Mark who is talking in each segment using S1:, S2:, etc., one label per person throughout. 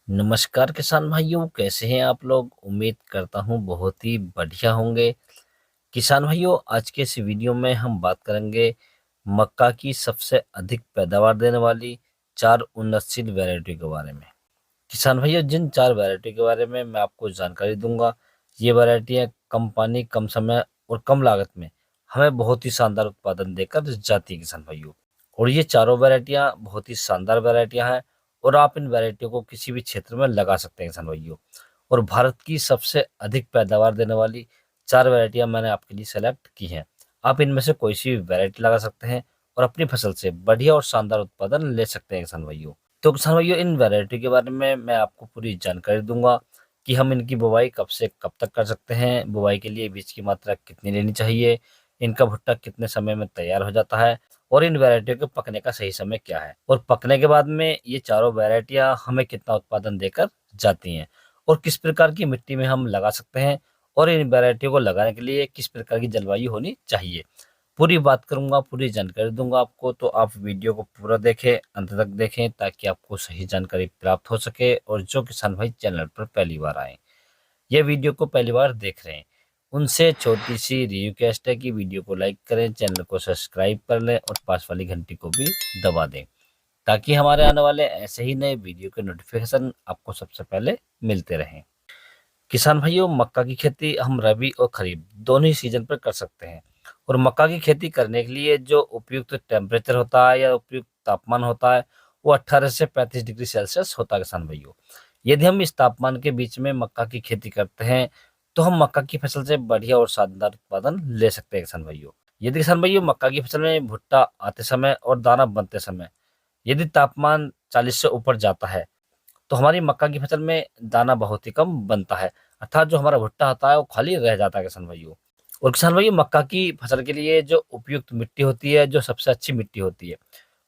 S1: नमस्कार किसान भाइयों, कैसे हैं आप लोग। उम्मीद करता हूं बहुत ही बढ़िया होंगे। किसान भाइयों, आज के इस वीडियो में हम बात करेंगे मक्का की सबसे अधिक पैदावार देने वाली चार उन्नतशील वैरायटी के बारे में। किसान भाइयों, जिन चार वैरायटी के बारे में मैं आपको जानकारी दूंगा, ये वैरायटियां कम पानी, कम समय और कम लागत में हमें बहुत ही शानदार उत्पादन देकर जाती है किसान भाइयों। और ये चारों वैरायटियां बहुत ही शानदार वैरायटियां हैं और आप इन वैरायटियों को किसी भी क्षेत्र में लगा सकते हैं किसान भाइयों। और भारत की सबसे अधिक पैदावार देने वाली चार वैरायटियां मैंने आपके लिए सेलेक्ट की हैं। आप इनमें से कोई सी भी वैरायटी लगा सकते हैं और अपनी फसल से बढ़िया और शानदार उत्पादन ले सकते हैं किसान भाइयों। तो किसान भाइयों, इन वैरायटी के बारे में मैं आपको पूरी जानकारी दूंगा कि हम इनकी बुवाई कब से कब तक कर सकते हैं, बुवाई के लिए बीज की मात्रा कितनी लेनी चाहिए, इनका भुट्टा कितने समय में तैयार हो जाता है और इन वैरायटियों के पकने का सही समय क्या है, और पकने के बाद में ये चारों वैरायटियां हमें कितना उत्पादन देकर जाती हैं और किस प्रकार की मिट्टी में हम लगा सकते हैं और इन वैरायटियों को लगाने के लिए किस प्रकार की जलवायु होनी चाहिए। पूरी बात करूंगा, पूरी जानकारी दूंगा आपको। तो आप वीडियो को पूरा देखें, अंत तक देखें, ताकि आपको सही जानकारी प्राप्त हो सके। और जो किसान भाई चैनल पर पहली बार आए, ये वीडियो को पहली बार देख रहे हैं, उनसे छोटी सी रिक्वेस्ट है कि वीडियो को लाइक करें, चैनल को सब्सक्राइब कर लें और पास वाली घंटी को भी दबा दें, ताकि हमारे आने वाले ऐसे ही नए वीडियो के नोटिफिकेशन आपको सबसे पहले मिलते रहें। किसान भाइयों, मक्का की खेती हम रबी और खरीफ दोनों ही सीजन पर कर सकते हैं। और मक्का की खेती करने के लिए जो उपयुक्त टेम्परेचर होता है या उपयुक्त तापमान होता है, वो 18 से 35 डिग्री सेल्सियस होता है किसान भाइयों। यदि हम इस तापमान के बीच में मक्का की खेती करते हैं, तो हम मक्का की फसल से बढ़िया और शानदार उत्पादन ले सकते हैं किसान भाइयों। यदि किसान भाइयों मक्का की फसल में भुट्टा आते समय और दाना बनते समय यदि तापमान 40 से ऊपर जाता है, तो हमारी मक्का की फसल में दाना बहुत ही कम बनता है, अर्थात जो हमारा भुट्टा होता है वो खाली रह जाता है किसान भाइयों। और किसान भाइयों, मक्का की फसल के लिए जो उपयुक्त मिट्टी होती है, जो सबसे अच्छी मिट्टी होती है,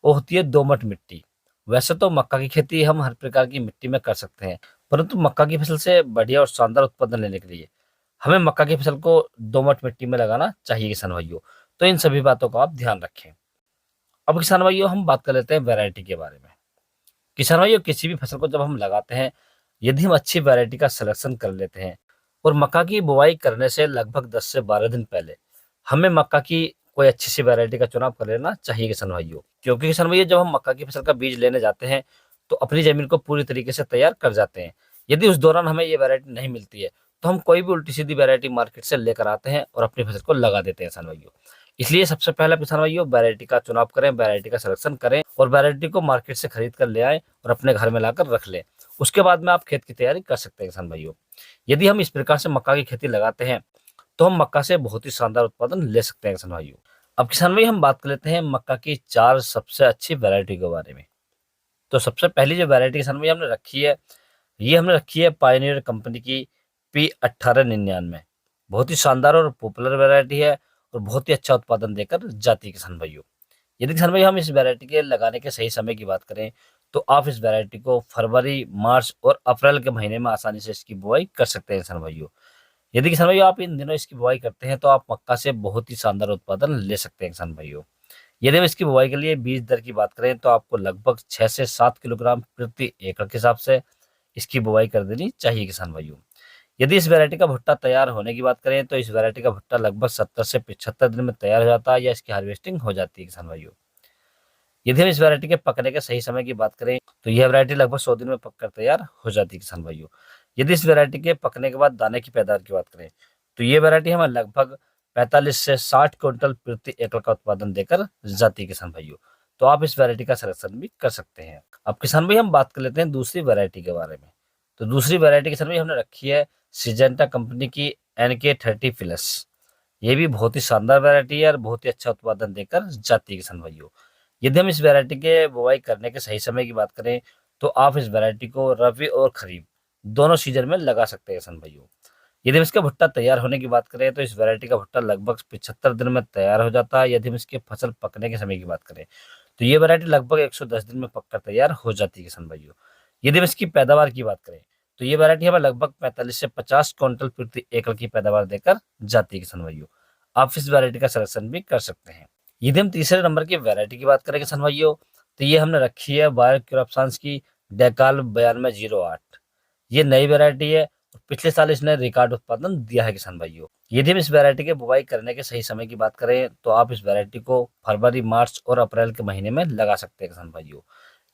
S1: वो होती है दोमट मिट्टी। वैसे तो मक्का की खेती हम हर प्रकार की मिट्टी में कर सकते हैं, परंतु मक्का की फसल से बढ़िया और शानदार उत्पादन लेने के लिए हमें मक्का की फसल को दोमट मिट्टी में लगाना चाहिए किसान भाइयों। तो इन सभी बातों का आप ध्यान रखें। अब किसान भाइयों, हम बात कर लेते हैं वैरायटी के बारे में। किसान भाइयों, किसी भी फसल को जब हम लगाते हैं, यदि हम अच्छी वैरायटी का सिलेक्शन कर लेते हैं और मक्का की बुवाई करने से लगभग 10 से 12 दिन पहले हमें मक्का की कोई अच्छी सी वैरायटी का चुनाव कर लेना चाहिए किसान भाइयों। क्योंकि किसान भाइयों, जब हम मक्का की फसल का बीज लेने जाते हैं, तो अपनी जमीन को पूरी तरीके से तैयार कर जाते हैं। यदि उस दौरान हमें ये वैरायटी नहीं मिलती है, तो हम कोई भी उल्टी सीधी वैरायटी मार्केट से लेकर आते हैं और अपनी फसल को लगा देते हैं किसान भाइयों। इसलिए सबसे पहले किसान भाइयों वैरायटी का चुनाव करें, वैरायटी का सिलेक्शन करें और वैरायटी को मार्केट से खरीद कर ले आएं और अपने घर में लाकर रख लें। उसके बाद में आप खेत की तैयारी कर सकते हैं किसान भाइयों। यदि हम इस प्रकार से मक्का की खेती लगाते हैं, तो हम मक्का से बहुत ही शानदार उत्पादन ले सकते हैं किसान भाइयों। अब किसान भाई, हम बात कर लेते हैं मक्का की चार सबसे अच्छी वैरायटी के बारे में। तो सबसे पहली जो वैरायटी किसान भाई हमने रखी है, ये हमने रखी है पायनियर कंपनी की P1899। बहुत ही शानदार और पॉपुलर वैरायटी है और बहुत ही अच्छा उत्पादन देकर जाती है किसान भाइयों। यदि किसान भाई हम इस वैरायटी के लगाने के सही समय की बात करें, तो आप इस वैरायटी को फरवरी, मार्च और अप्रैल के महीने में आसानी से इसकी बुआई कर सकते हैं किसान भाइयों। यदि किसान भाइयों आप इन दिनों इसकी बुआई करते हैं, तो आप मक्का से बहुत ही शानदार उत्पादन ले सकते हैं किसान भाइयों। यदि हम इसकी बुवाई के लिए बीज दर की बात करें, तो आपको लगभग 6 से 7 किलोग्राम प्रति एकड़ के हिसाब से इसकी बुवाई कर देनी चाहिए किसान भाइयों। यदि इस वैरायटी का भुट्टा तैयार होने की बात करें, तो इस वैरायटी का भुट्टा लगभग 70 से 75 दिन में तैयार हो जाता है या इसकी हार्वेस्टिंग हो जाती है किसान भाइयों। यदि हम इस वैरायटी के पकने के सही समय की बात करें, तो यह वैरायटी लगभग 100 दिन में पककर तैयार हो जाती है किसान भाइयों। यदि इस वैरायटी के पकने के बाद दाने की पैदावार की बात करें, तो ये वैरायटी हमें लगभग 45 से 60 क्विंटल प्रति एकड़ का उत्पादन देकर जाती है किसान भाइयों। तो आप इस वैरायटी का सिलेक्शन भी कर सकते हैं। अब किसान भाई, हम बात कर लेते हैं दूसरी वैरायटी के बारे में। तो दूसरी वैरायटी किसान भाई हमने रखी है सिजेंटा कंपनी की NK30 प्लस। ये भी बहुत ही शानदार वैरायटी है और बहुत ही अच्छा उत्पादन देकर जाती है किसान भाइयों। यदि हम इस वैरायटी के बुवाई करने के सही समय की बात करें, तो आप इस वैरायटी को रबी और खरीफ दोनों सीजन में लगा सकते हैं किसान भाइयों। यदि हम इसका भुट्टा तैयार होने की बात करें, तो इस वैरायटी का भुट्टा लगभग 75 दिन में तैयार हो जाता है। यदि हम इसकी फसल पकने के समय की बात करें, तो ये वैरायटी लगभग 110 दिन में पककर तैयार हो जाती है किसान भाइयों। यदि हम इसकी पैदावार की बात करें, तो ये वैरायटी हमें लगभग 45 से 50 क्विंटल प्रति एकड़ की पैदावार देकर जाती है किसान भाइयों। आप इस वैरायटी का सिलेक्शन भी कर सकते हैं। यदि हम तीसरे नंबर की वैरायटी की बात करें किसान भाइयों, तो ये हमने रखी है बायो क्रॉपसांस की डेकाल 9208। ये नई वैरायटी है और पिछले साल इसने रिकॉर्ड उत्पादन दिया है किसान भाइयों। यदि हम इस वैरायटी के बुवाई करने के सही समय की बात करें तो आप इस वैरायटी को फरवरी, मार्च और अप्रैल के महीने में लगा सकते हैं किसान भाइयों।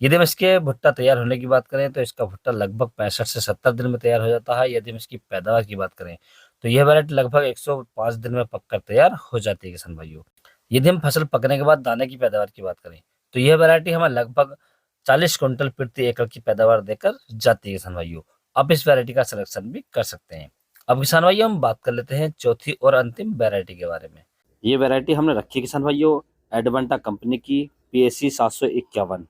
S1: यदि हम इसके भुट्टा तैयार होने की बात करें तो इसका भुट्टा लगभग 65 से 70 दिन में तैयार हो जाता है। यदि हम इसकी पैदावार की बात करें तो यह वैरायटी लगभग 105 दिन में पककर तैयार हो जाती है किसान भाइयों। यदि हम फसल पकने के बाद दाने की पैदावार की बात करें तो यह वैरायटी हमें लगभग 40 क्विंटल प्रति एकड़ की पैदावार देकर जाती है किसान भाइयों। आप इस वैरायटी का सिलेक्शन भी कर सकते हैं। अब किसान भाइयों हम बात कर लेते हैं चौथी और अंतिम वैरायटी के बारे में। ये वैरायटी हमने रखी है किसान भाइयों एडवेंटा कंपनी की PAC 751।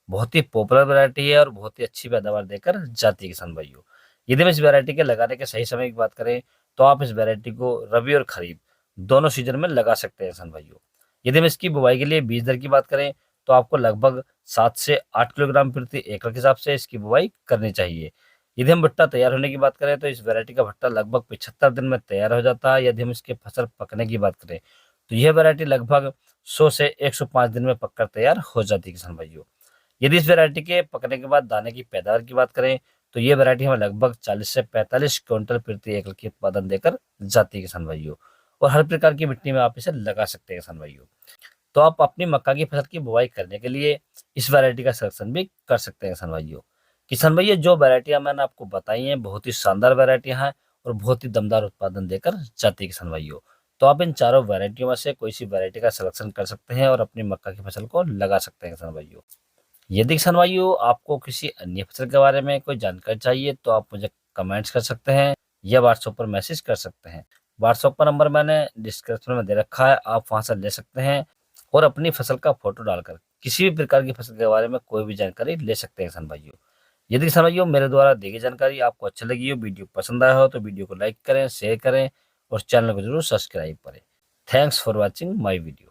S1: बहुत ही पॉपुलर वैरायटी है और बहुत ही अच्छी पैदावार देकर जाती है किसान भाइयों। यदि हम इस वैरायटी के लगाने के सही समय की बात करें तो आप इस वैरायटी को रबी और खरीफ दोनों सीजन में लगा सकते हैं किसान भाइयों। यदि हम इसकी बुवाई के लिए बीज दर की बात करें तो आपको लगभग 7 से 8 किलोग्राम प्रति एकड़ के हिसाब से इसकी बुवाई करनी चाहिए। यदि हम भुट्टा तैयार होने की बात करें तो इस वैरायटी का भुट्टा लगभग 75 दिन में तैयार हो जाता है। यदि हम इसके फसल पकने की बात करें तो यह वैरायटी लगभग 100 से 105 दिन में पककर तैयार हो जाती है किसान भाइयों। यदि इस वैरायटी के पकने के बाद दाने की पैदावार की बात करें तो ये वैरायटी हमें लगभग 40 से 45 क्विंटल प्रति एकड़ की उत्पादन देकर जाती है किसान भाइयों। और हर प्रकार की मिट्टी में आप इसे लगा सकते हैं किसान भाइयों। तो आप अपनी मक्का की फसल की बुवाई करने के लिए इस वैरायटी का सिलेक्शन भी कर सकते हैं किसान भाइयों। किसान भाइयों जो वैरायटियां मैंने आपको बताई हैं बहुत ही शानदार वैरायटियां हैं और बहुत ही दमदार उत्पादन देकर जाती है किसान भाइयों। तो आप इन चारों वैरायटियों में से कोई सी वैरायटी का सिलेक्शन कर सकते हैं और अपनी मक्का की फसल को लगा सकते हैं किसान भाइयों। यदि किसान भाइयों आपको किसी अन्य फसल के बारे में कोई जानकारी चाहिए तो आप मुझे कमेंट्स कर सकते हैं या व्हाट्सएप पर मैसेज कर सकते हैं। व्हाट्सएप पर नंबर मैंने डिस्क्रिप्शन में दे रखा है, आप वहां से ले सकते हैं और अपनी फसल का फोटो डालकर किसी भी प्रकार की फसल के बारे में कोई भी जानकारी ले सकते हैं किसान भाइयों। यदि किसान भाइयों मेरे द्वारा दी गई जानकारी आपको अच्छी लगी हो, वीडियो पसंद आया हो तो वीडियो को लाइक करें, शेयर करें और चैनल को जरूर सब्सक्राइब करें। Thanks for watching my video.